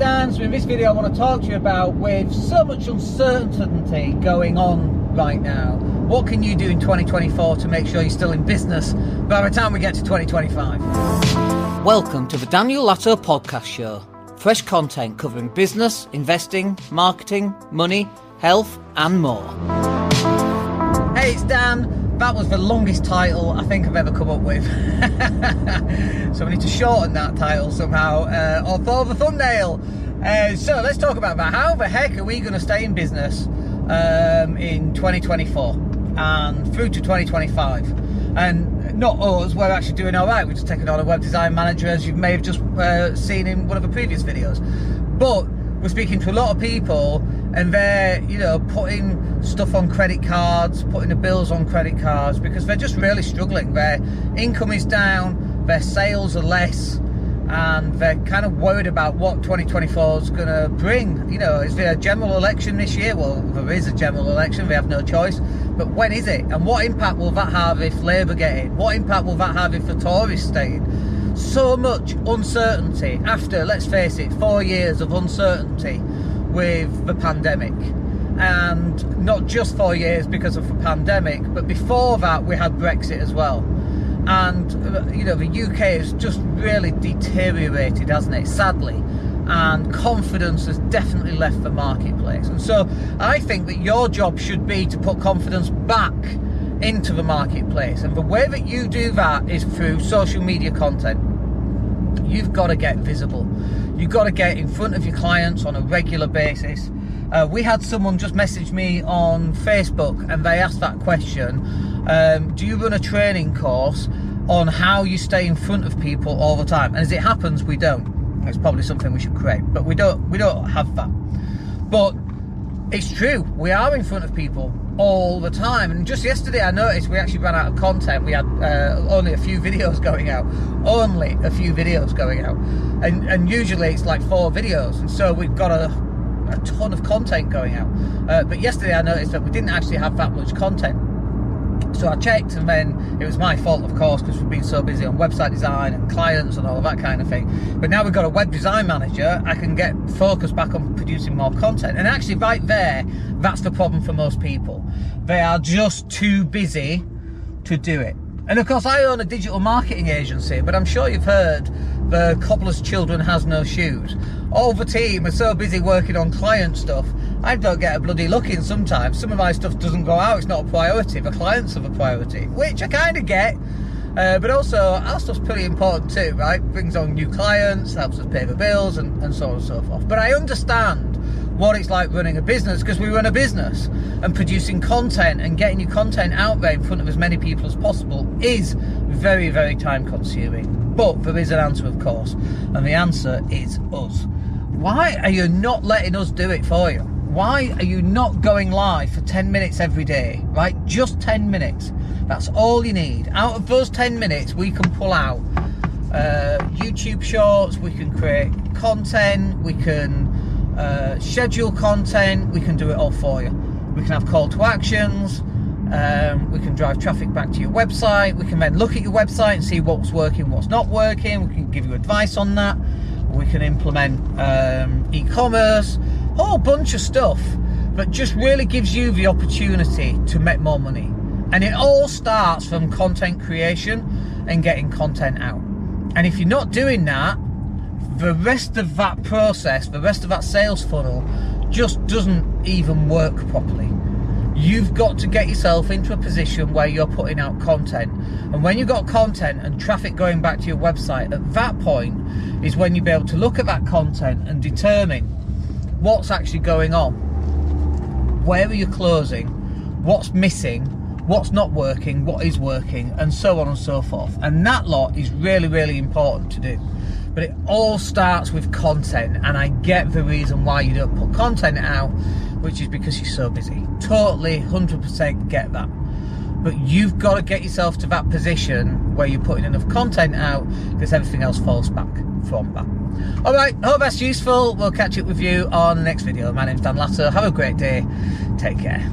Dan. So in this video I want to talk to you about, with so much uncertainty going on right now, what can you do in 2024 to make sure you're still in business by the time we get to 2025? Welcome to the Daniel Latto Podcast Show. Fresh content covering business, investing, marketing, money, health and more. Hey, it's Dan. That was the longest title I think I've ever come up with. So we need to shorten that title somehow, or for the thumbnail. So let's talk about that. How the heck are we going to stay in business in 2024 and through to 2025? And not us, we're actually doing all right. We're just taking on a web design manager, as you may have just seen in one of the previous videos. But we're speaking to a lot of people, and they're, putting stuff on credit cards, putting the bills on credit cards, because they're just really struggling. Their income is down, their sales are less, and they're kind of worried about what 2024 is going to bring. Is there a general election this year? Well, there is a general election, they have no choice. But when is it? And what impact will that have if Labour get in? What impact will that have if the Tories stay in? So much uncertainty after, let's face it, 4 years of uncertainty with the pandemic. And not just 4 years because of the pandemic, but before that we had Brexit as well. And the UK has just really deteriorated, hasn't it, sadly, and confidence has definitely left the marketplace. And so I think that your job should be to put confidence back into the marketplace, and the way that you do that is through social media content. You've got to get visible. You've got to get in front of your clients on a regular basis. We had someone just message me on Facebook, and they asked that question: do you run a training course on how you stay in front of people all the time? And as it happens, we don't. It's probably something we should create, but we don't have that. But it's true, we are in front of people all the time. And just yesterday I noticed we actually ran out of content. We had only a few videos going out. And usually it's like 4 videos, and so we've got a ton of content going out. But yesterday I noticed that we didn't actually have that much content. So I checked, and then it was my fault, of course, because we've been so busy on website design and clients and all of that kind of thing. But now we've got a web design manager, I can get focused back on producing more content. And actually right there, that's the problem for most people. They are just too busy to do it. And of course I own a digital marketing agency, but I'm sure you've heard the cobbler's children has no shoes. All the team are so busy working on client stuff, I don't get a bloody look in sometimes. Some of my stuff doesn't go out, it's not a priority. The clients are the priority, which I kind of get. But also, our stuff's pretty important too, right? Brings on new clients, helps us pay the bills, and so on and so forth. But I understand what it's like running a business, because we run a business, and producing content and getting your content out there in front of as many people as possible is very, very time consuming. But there is an answer, of course, and the answer is us. Why are you not letting us do it for you? Why are you not going live for 10 minutes every day, right? Just 10 minutes. That's all you need. Out of those 10 minutes, we can pull out YouTube shorts, we can create content, we can schedule content, we can do it all for you. We can have call to actions, we can drive traffic back to your website, we can then look at your website and see what's working, what's not working, we can give you advice on that, we can implement e-commerce, a whole bunch of stuff that just really gives you the opportunity to make more money. And it all starts from content creation and getting content out. And if you're not doing that, the rest of that process, the rest of that sales funnel just doesn't even work properly. You've got to get yourself into a position where you're putting out content. And when you've got content and traffic going back to your website, at that point is when you'll be able to look at that content and determine what's actually going on. Where are you closing? What's missing? What's not working? What is working? And so on and so forth. And that lot is really, really important to do. But it all starts with content, and I get the reason why you don't put content out, which is because you're so busy. Totally, 100% get that. But you've got to get yourself to that position where you're putting enough content out, because everything else falls back from that. Alright, hope that's useful. We'll catch up with you on the next video. My name's Dan Latto. Have a great day. Take care.